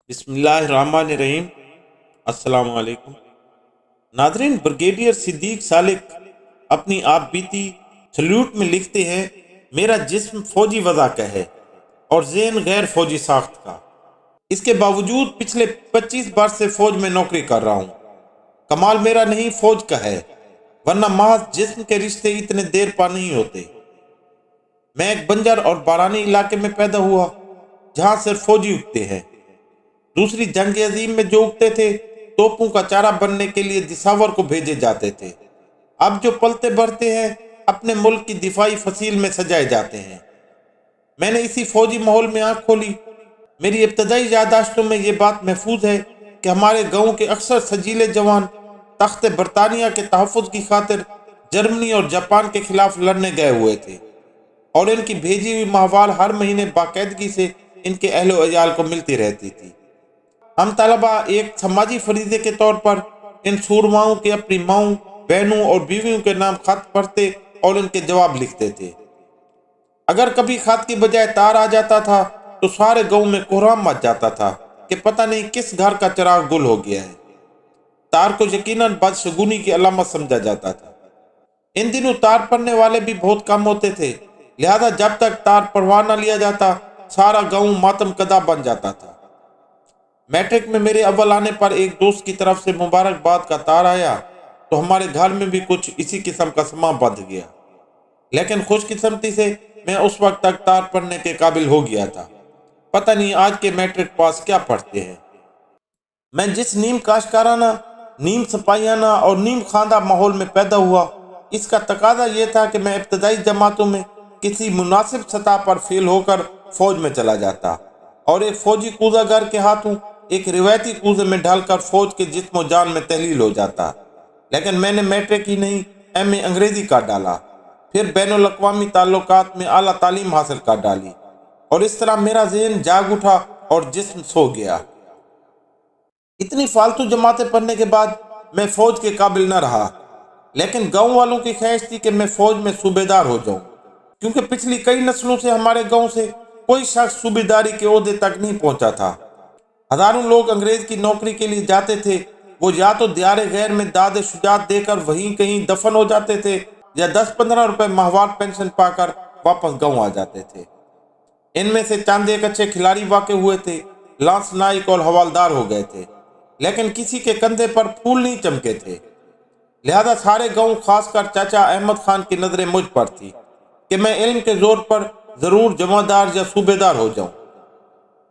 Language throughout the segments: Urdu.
بسم اللہ الرحمن الرحیم۔ السلام علیکم ناظرین، بریگیڈیئر صدیق سالک اپنی آپ بیتی سلیوٹ میں لکھتے ہیں، میرا جسم فوجی وضع کا ہے اور ذہن غیر فوجی ساخت کا۔ اس کے باوجود پچھلے 25 بار سے فوج میں نوکری کر رہا ہوں۔ کمال میرا نہیں فوج کا ہے، ورنہ محض جسم کے رشتے اتنے دیر پا نہیں ہوتے۔ میں ایک بنجر اور بارانی علاقے میں پیدا ہوا جہاں صرف فوجی اگتے ہیں۔ دوسری جنگ عظیم میں جو اگتے تھے توپوں کا چارہ بننے کے لیے دساور کو بھیجے جاتے تھے۔ اب جو پلتے بڑھتے ہیں اپنے ملک کی دفاعی فصیل میں سجائے جاتے ہیں۔ میں نے اسی فوجی ماحول میں آنکھ کھولی۔ میری ابتدائی یادداشتوں میں یہ بات محفوظ ہے کہ ہمارے گاؤں کے اکثر سجیلے جوان تخت برطانیہ کے تحفظ کی خاطر جرمنی اور جاپان کے خلاف لڑنے گئے ہوئے تھے، اور ان کی بھیجی ہوئی ماہوال ہر مہینے باقاعدگی سے ان کے اہل و عیال کو ملتی رہتی تھی۔ ہم طلبہ ایک سماجی فریضے کے طور پر ان سورماؤں کے اپنی ماؤں، بہنوں اور بیویوں کے نام خط پڑھتے اور ان کے جواب لکھتے تھے۔ اگر کبھی خط کی بجائے تار آ جاتا تھا تو سارے گاؤں میں کوہرام مچ جاتا تھا کہ پتہ نہیں کس گھر کا چراغ گل ہو گیا ہے۔ تار کو یقیناً بدشگونی کی علامت سمجھا جاتا تھا۔ ان دنوں تار پڑھنے والے بھی بہت کم ہوتے تھے، لہذا جب تک تار پڑھوا نہ لیا جاتا سارا گاؤں ماتم کدا بن جاتا تھا۔ میٹرک میں میرے اول آنے پر ایک دوست کی طرف سے مبارکباد کا تار آیا تو ہمارے گھر میں بھی کچھ اسی قسم کا سماں بندھ گیا، لیکن خوش قسمتی سے میں اس وقت تک تار پڑھنے کے قابل ہو گیا تھا۔ پتہ نہیں آج کے میٹرک پاس کیا پڑھتے ہیں۔ میں جس نیم کاشکارانہ، نیم سپاہیانہ اور نیم خواندہ ماحول میں پیدا ہوا، اس کا تقاضا یہ تھا کہ میں ابتدائی جماعتوں میں کسی مناسب سطح پر فیل ہو کر فوج میں چلا جاتا اور ایک فوجی کوزہ گر کے ہاتھوں ایک روایتی کوزے میں ڈھل کر فوج کے جسم و جان میں تحلیل ہو جاتا۔ لیکن میں نے میٹرک ہی نہیں ایم اے انگریزی کر ڈالا، پھر بین الاقوامی تعلقات میں اعلیٰ تعلیم حاصل کر ڈالی، اور اس طرح میرا ذہن جاگ اٹھا اور جسم سو گیا۔ اتنی فالتو جماعتیں پڑھنے کے بعد میں فوج کے قابل نہ رہا، لیکن گاؤں والوں کی خواہش تھی کہ میں فوج میں صوبیدار ہو جاؤں، کیونکہ پچھلی کئی نسلوں سے ہمارے گاؤں سے کوئی شخص صوبیداری کے عہدے تک نہیں پہنچا تھا۔ ہزاروں لوگ انگریز کی نوکری کے لیے جاتے تھے، وہ یا تو دیار غیر میں داد شجاعت دے کر وہیں کہیں دفن ہو جاتے تھے یا 10-15 روپے ماہوار پینشن پا کر واپس گاؤں آ جاتے تھے۔ ان میں سے چند ایک اچھے کھلاڑی واقع ہوئے تھے، لانس نائک اور حوالدار ہو گئے تھے، لیکن کسی کے کندھے پر پھول نہیں چمکے تھے۔ لہذا سارے گاؤں، خاص کر چاچا احمد خان کی نظریں مجھ پر تھی کہ میں علم کے زور پر ضرور جمعدار یا صوبیدار ہو جاؤں۔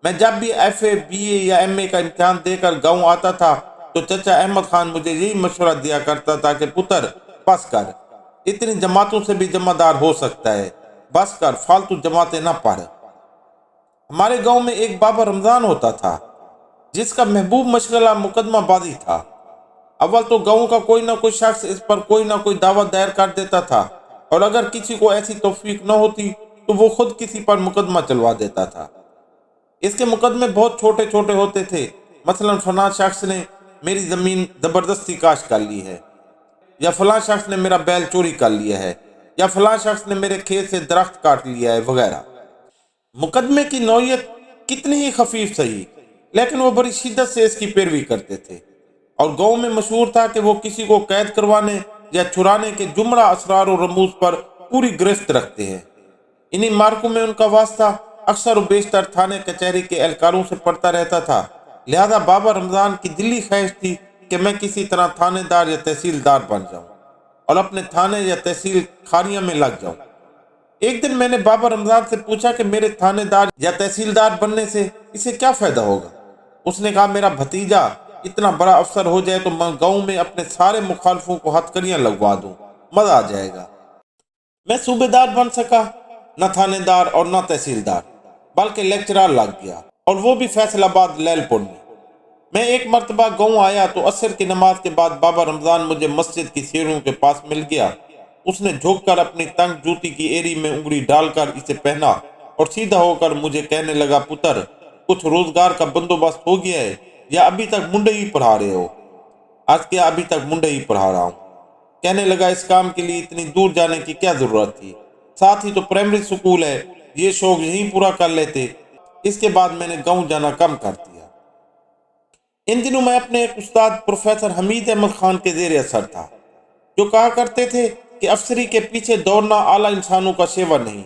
میں جب بھی ایف اے، بی اے یا ایم اے کا امتحان دے کر گاؤں آتا تھا تو چچا احمد خان مجھے یہی مشورہ دیا کرتا تھا کہ پتر بس کر، اتنی جماعتوں سے بھی جمعدار ہو سکتا ہے، بس کر، فالتو جماعتیں نہ پڑھ۔ ہمارے گاؤں میں ایک بابا رمضان ہوتا تھا جس کا محبوب مشغلہ مقدمہ بازی تھا۔ اول تو گاؤں کا کوئی نہ کوئی شخص اس پر کوئی نہ کوئی دعویٰ دائر کر دیتا تھا، اور اگر کسی کو ایسی توفیق نہ ہوتی تو وہ خود کسی پر مقدمہ چلوا دیتا تھا۔ اس کے مقدمے بہت چھوٹے چھوٹے ہوتے تھے، مثلا فلاں شخص نے میری زمین زبردستی کاشت کر لی ہے، یا فلاں شخص نے میرا بیل چوری کر لیا ہے، یا فلاں شخص نے میرے کھیت سے درخت کاٹ لیا ہے، وغیرہ۔ مقدمے کی نوعیت کتنی ہی خفیف صحیح، لیکن وہ بڑی شدت سے اس کی پیروی کرتے تھے، اور گاؤں میں مشہور تھا کہ وہ کسی کو قید کروانے یا چھڑانے کے جملہ اسرار و رموز پر پوری گرفت رکھتے ہیں۔ انہی مارکوں میں ان کا واسطہ اکثر و بیشتر تھانے کچہری کے اہلکاروں سے پڑتا رہتا تھا، لہذا بابا رمضان کی دلی خواہش تھی کہ میں کسی طرح تھانے دار یا تحصیلدار بن جاؤں اور اپنے تھانے یا تحصیل کھاریاں میں لگ جاؤں۔ ایک دن میں نے بابا رمضان سے پوچھا کہ میرے تھانے دار یا تحصیلدار بننے سے اسے کیا فائدہ ہوگا؟ اس نے کہا، میرا بھتیجا اتنا بڑا افسر ہو جائے تو میں گاؤں میں اپنے سارے مخالفوں کو ہتھکڑیاں لگوا دوں، مزہ آ جائے گا۔ میں صوبیدار بن سکا، نہ تھانے دار اور نہ تحصیلدار، بلکہ لیکچرار لگ گیا، اور وہ بھی فیصل آباد لیل پور میں۔ میں ایک مرتبہ گاؤں آیا تو عصر کی نماز کے بعد بابا رمضان مجھے مسجد کی سیڑھیوں کے پاس مل گیا۔ اس نے جھک کر اپنی تنگ جوتی کی ایری میں انگلی ڈال کر اسے پہنا اور سیدھا ہو کر مجھے کہنے لگا، پتر کچھ روزگار کا بندوبست ہو گیا ہے یا ابھی تک منڈے ہی پڑھا رہے ہو؟ آج کیا ابھی تک منڈے ہی پڑھا رہا ہوں۔ کہنے لگا، اس کام کے لیے اتنی دور جانے کی کیا ضرورت تھی، ساتھ ہی تو پرائمری سکول ہے، یہ شوق یہیں پورا کر لیتے۔ اس کے بعد میں نے گاؤں جانا کم کر دیا۔ ان دنوں میں اپنے ایک استاد پروفیسر حمید احمد خان کے زیر اثر تھا، جو کہا کرتے تھے کہ افسری کے پیچھے دوڑنا اعلیٰ انسانوں کا شیوا نہیں،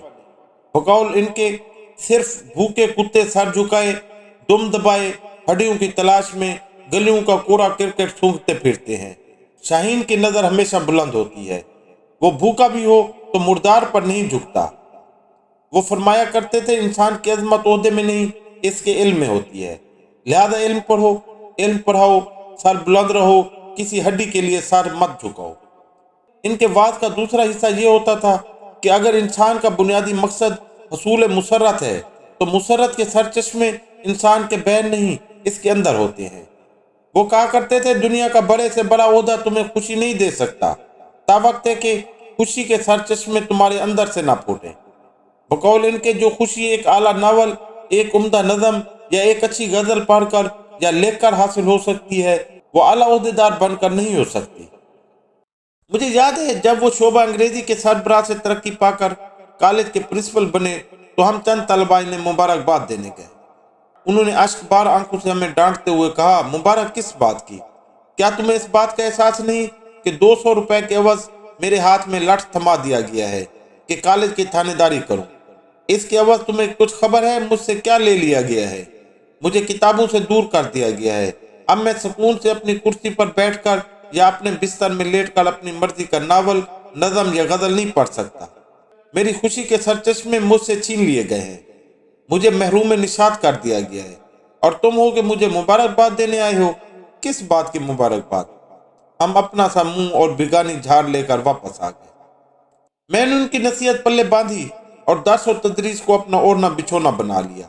بقول ان کے صرف بھوکے کتے سر جھکائے، دم دبائے، ہڈیوں کی تلاش میں گلیوں کا کوڑا کرکٹ سونگھتے پھرتے ہیں۔ شاہین کی نظر ہمیشہ بلند ہوتی ہے، وہ بھوکا بھی ہو تو مردار پر نہیں جھکتا۔ وہ فرمایا کرتے تھے انسان کی عظمت عہدے میں نہیں، اس کے علم میں ہوتی ہے، لہذا علم پڑھو، علم پڑھاؤ، سر بلند رہو، کسی ہڈی کے لیے سر مت جھکاؤ۔ ان کے وعظ کا دوسرا حصہ یہ ہوتا تھا کہ اگر انسان کا بنیادی مقصد حصول مسرت ہے تو مسرت کے سرچشمے انسان کے بین نہیں، اس کے اندر ہوتے ہیں۔ وہ کہا کرتے تھے دنیا کا بڑے سے بڑا عہدہ تمہیں خوشی نہیں دے سکتا تا وقت ہے کہ خوشی کے سرچشمے تمہارے اندر سے نہ پھوٹیں۔ بقول ان کے جو خوشی ایک اعلیٰ ناول، ایک عمدہ نظم یا ایک اچھی غزل پڑھ کر یا لکھ کر حاصل ہو سکتی ہے، وہ اعلیٰ عہدیدار بن کر نہیں ہو سکتی۔ مجھے یاد ہے جب وہ شعبہ انگریزی کے سربراہ سے ترقی پا کر کالج کے پرنسپل بنے تو ہم چند طلباء انہیں مبارکباد دینے گئے۔ انہوں نے اشک بار آنکھوں سے ہمیں ڈانٹتے ہوئے کہا، مبارک کس بات کی؟ کیا تمہیں اس بات کا احساس نہیں کہ 200 روپے کے عوض میرے ہاتھ میں لٹھ تھما دیا گیا ہے کہ کالج کی تھانے داری کروں؟ اس کے عوض تمہیں کچھ خبر ہے مجھ سے کیا لے لیا گیا ہے؟ مجھے کتابوں سے دور کر دیا گیا ہے۔ اب میں سکون سے اپنی کرسی پر بیٹھ کر یا اپنے بستر میں لیٹ کر اپنی مرضی کا ناول، نظم یا غزل نہیں پڑھ سکتا۔ میری خوشی کے سرچشمے مجھ سے چھین لیے گئے ہیں، مجھے محروم نشاط کر دیا گیا ہے، اور تم ہو کہ مجھے مبارکباد دینے آئے ہو۔ کس بات کی مبارکباد؟ ہم اپنا سا منہ اور بگانی جھاڑ لے کر واپس آ گئے۔ میں نے ان کی نصیحت پلے باندھی اور درس و تدریس کو اپنا اوڑھنا بچھونا بنا لیا۔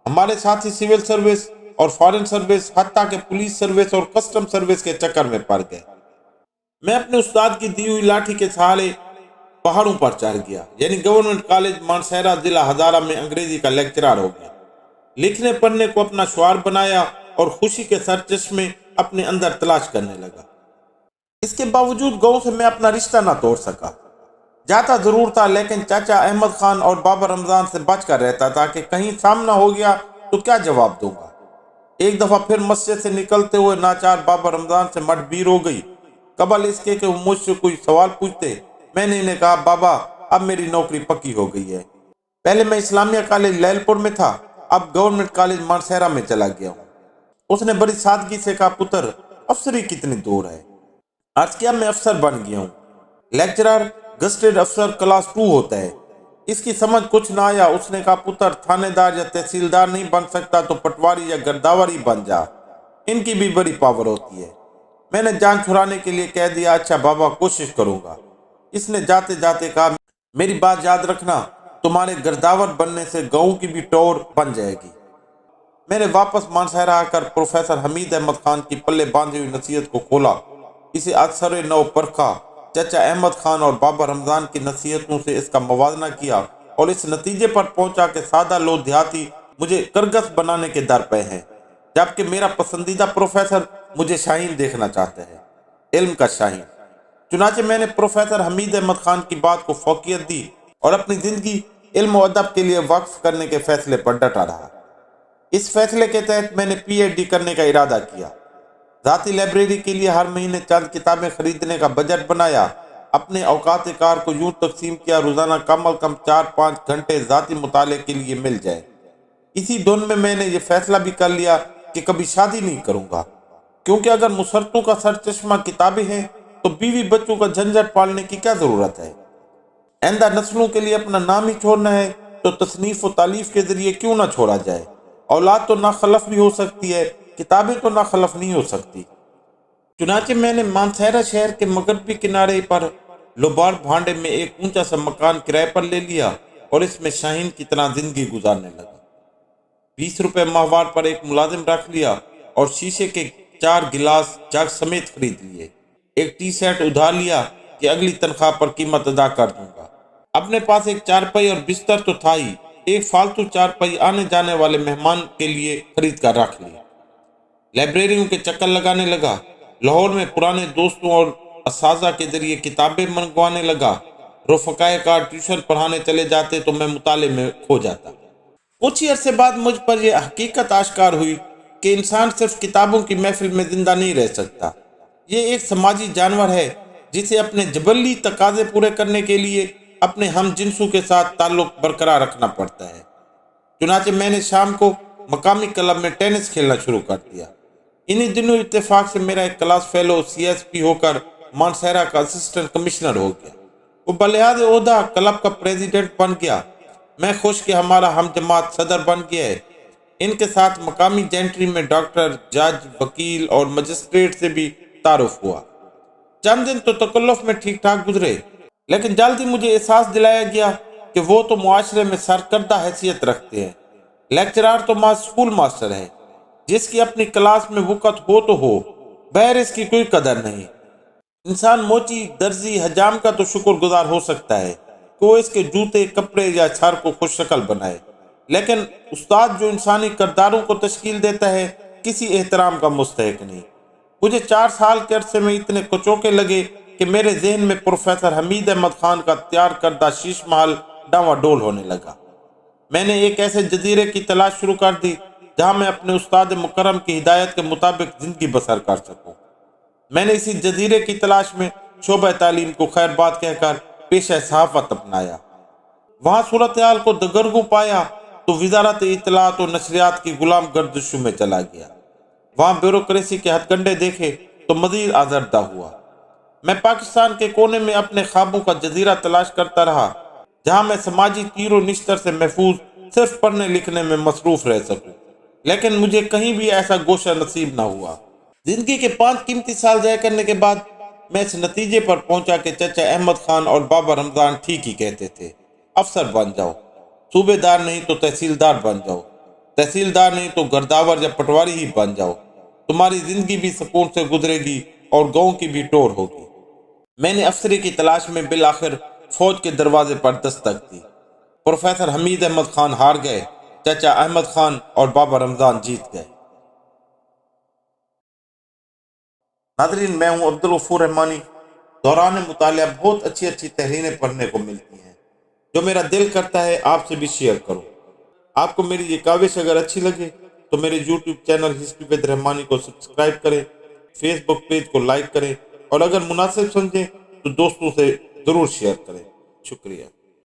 ہمارے ساتھی سول سروس اور فارن سروس، حتیٰ کہ پولیس سروس اور کسٹم سروس کے چکر میں پڑ گئے۔ میں اپنے استاد کی دی ہوئی لاٹھی کے سہارے پہاڑوں پر چڑھ گیا، یعنی گورنمنٹ کالج مانسہرہ ضلع ہزارہ میں انگریزی کا لیکچرار ہو گیا۔ لکھنے پڑھنے کو اپنا شعار بنایا اور خوشی کے سرچشمے اپنے اندر تلاش کرنے لگا۔ اس کے باوجود گاؤں سے میں اپنا رشتہ نہ توڑ سکا۔ جاتا ضرور تھا لیکن چاچا احمد خان اور بابا رمضان سے بچ کر رہتا تھا کہ کہیں سامنا ہو گیا تو کیا جواب دوں گا۔ ایک دفعہ پھر مسجد سے نکلتے ہوئے ناچار بابا رمضان سے مٹبیر ہو گئی، قبل اس کے کہ وہ مجھ سے کوئی سوال پوچھتے۔ میں نے انہیں کہا، بابا اب میری نوکری پکی ہو گئی ہے، پہلے میں اسلامیہ کالج لیل پور میں تھا، اب گورنمنٹ کالج مانسہرہ میں چلا گیا ہوں۔ اس نے بڑی سادگی سے کہا، پتر افسری کتنی دور ہے؟ عرض کیا، میں افسر بن گیا ہوں۔ لیکچرر گسٹڈ افسر کلاس 2 ہوتا ہے۔ اس کی سمجھ کچھ نہ آیا۔ اس نے کہا، پتر تھانے دار یا تحصیلدار نہیں بن سکتا تو پٹواری یا گرداور ہی بن جا، ان کی بھی بڑی پاور ہوتی ہے۔ میں نے جان چھڑانے کے لیے کہہ دیا، اچھا بابا کوشش کروں گا۔ اس نے جاتے جاتے کہا، میری بات یاد رکھنا، تمہارے گرداور بننے سے گاؤں کی بھی ٹور بن جائے گی۔ میں نے واپس مانسہرہ آ کر پروفیسر حمید احمد خان کی پلے باندھی ہوئی نصیحت کو کھولا، اسے اثر نو پرکھا، چچا احمد خان اور بابا رمضان کی نصیحتوں سے اس کا موازنہ کیا اور اس نتیجے پر پہنچا کہ سادہ لو دیہاتی مجھے کرگس بنانے کے در پہ ہیں، جبکہ میرا پسندیدہ پروفیسر مجھے شاہین دیکھنا چاہتا ہے، علم کا شاہین۔ چنانچہ میں نے پروفیسر حمید احمد خان کی بات کو فوقیت دی اور اپنی زندگی علم و ادب کے لیے وقف کرنے کے فیصلے پر ڈٹا رہا۔ اس فیصلے کے تحت میں نے پی ایچ ڈی کرنے کا ارادہ کیا، ذاتی لائبریری کے لیے ہر مہینے چند کتابیں خریدنے کا بجٹ بنایا، اپنے اوقات کار کو یوں تقسیم کیا روزانہ کم از کم 4-5 گھنٹے ذاتی مطالعے کے لیے مل جائے۔ اسی دن میں میں نے یہ فیصلہ بھی کر لیا کہ کبھی شادی نہیں کروں گا، کیونکہ اگر مسرتوں کا سرچشمہ کتابیں ہیں تو بیوی بچوں کا جھنجھٹ پالنے کی کیا ضرورت ہے؟ آئندہ نسلوں کے لیے اپنا نام ہی چھوڑنا ہے تو تصنیف و تالیف کے ذریعے کیوں نہ چھوڑا جائے؟ اولاد تو ناخلف بھی ہو سکتی ہے، کتابیں تو ناخلف نہیں ہو سکتی۔ چنانچہ میں نے مانسہرہ شہر کے مغربی کنارے پر لوبار بھانڈے میں ایک اونچا سا مکان کرائے پر لے لیا اور اس میں شاہین کی طرح زندگی گزارنے لگا۔ 20 روپے ماہوار پر ایک ملازم رکھ لیا اور شیشے کے 4 گلاس جگ سمیت خرید لیے۔ ایک ٹی سیٹ ادھار لیا کہ اگلی تنخواہ پر قیمت ادا کر دوں گا۔ اپنے پاس ایک چارپائی اور بستر تو تھا ہی، ایک فالتو چارپائی آنے جانے والے مہمان کے لیے خرید کر رکھ لی۔ لائبریریوں کے چکر لگانے لگا، لاہور میں پرانے دوستوں اور اساتذہ کے ذریعے کتابیں منگوانے لگا۔ رفقائے کار ٹیوشن پڑھانے چلے جاتے تو میں مطالعے میں کھو جاتا۔ کچھ ہی عرصے بعد مجھ پر یہ حقیقت آشکار ہوئی کہ انسان صرف کتابوں کی محفل میں زندہ نہیں رہ سکتا. یہ ایک سماجی جانور ہے جسے اپنے جبلی تقاضے پورے کرنے کے لیے اپنے ہم جنسوں کے ساتھ تعلق برقرار رکھنا پڑتا ہے. چنانچہ میں نے شام کو مقامی کلب میں ٹینس کھیلنا شروع کر دیا. انہی دنوں اتفاق سے میرا ایک کلاس فیلو CSP ہو کر مانسہرہ کا اسسٹنٹ کمشنر ہو گیا. وہ بلحاظ عہدہ کلب کا پریزیڈنٹ بن گیا. میں خوش کہ ہمارا ہم جماعت صدر بن گیا ہے. ان کے ساتھ مقامی جینٹری میں ڈاکٹر، جج، وکیل اور مجسٹریٹ سے بھی تعارف ہوا. چند دن تو تکلف میں ٹھیک ٹھاک گزرے، لیکن جلدی مجھے احساس دلایا گیا کہ وہ تو معاشرے میں سرکردہ حیثیت رکھتے ہیں. لیکچرار تو اسکول ماسٹر ہے جس کی اپنی کلاس میں وقت ہو تو ہو، بہر اس کی کوئی قدر نہیں. انسان موچی، درزی، حجام کا تو شکر گزار ہو سکتا ہے کہ وہ اس کے جوتے، کپڑے یا چھر کو خوش شکل بنائے، لیکن استاد جو انسانی کرداروں کو تشکیل دیتا ہے کسی احترام کا مستحق نہیں. مجھے 4 سال کے عرصے میں اتنے کچوکے لگے کہ میرے ذہن میں پروفیسر حمید احمد خان کا تیار کردہ شیش محل ڈاواں ڈول ہونے لگا. میں نے ایک ایسے جزیرے کی تلاش شروع کر دی جہاں میں اپنے استاد مکرم کی ہدایت کے مطابق زندگی بسر کر سکوں. میں نے اسی جزیرے کی تلاش میں شعبہ تعلیم کو خیر بات کہہ کر پیشہ صحافت اپنایا. وہاں صورتحال کو دگرگوں پایا تو وزارت اطلاعات و نشریات کی غلام گردشوں میں چلا گیا. وہاں بیوروکریسی کے ہتھ کنڈے دیکھے تو مزید آزردہ ہوا. میں پاکستان کے کونے میں اپنے خوابوں کا جزیرہ تلاش کرتا رہا جہاں میں سماجی تیر و نشتر سے محفوظ صرف پڑھنے لکھنے میں مصروف رہ سکوں، لیکن مجھے کہیں بھی ایسا گوشہ نصیب نہ ہوا. زندگی کے 5 قیمتی سال ضائع کرنے کے بعد میں اس نتیجے پر پہنچا کہ چچا احمد خان اور بابا رمضان ٹھیک ہی کہتے تھے. افسر بن جاؤ، صوبے دار نہیں تو تحصیلدار بن جاؤ، تحصیلدار نہیں تو گرداور یا پٹواری ہی بن جاؤ. تمہاری زندگی بھی سکون سے گزرے گی اور گاؤں کی بھی ٹور ہوگی. میں نے افسری کی تلاش میں بالآخر فوج کے دروازے پر دستک دی. پروفیسر حمید احمد خان ہار گئے، چچا احمد خان اور بابا رمضان جیت گئے. ناظرین، میں ہوں عبدالغفور رحمانی. دوران مطالعہ بہت اچھی تحریریں پڑھنے کو ملتی ہیں جو میرا دل کرتا ہے آپ سے بھی شیئر کروں. آپ کو میری یہ کاوش اگر اچھی لگے تو میرے یوٹیوب چینل ہسٹری ود رحمانی کو سبسکرائب کریں، فیس بک پیج کو لائک کریں اور اگر مناسب سمجھیں تو دوستوں سے ضرور شیئر کریں. شکریہ.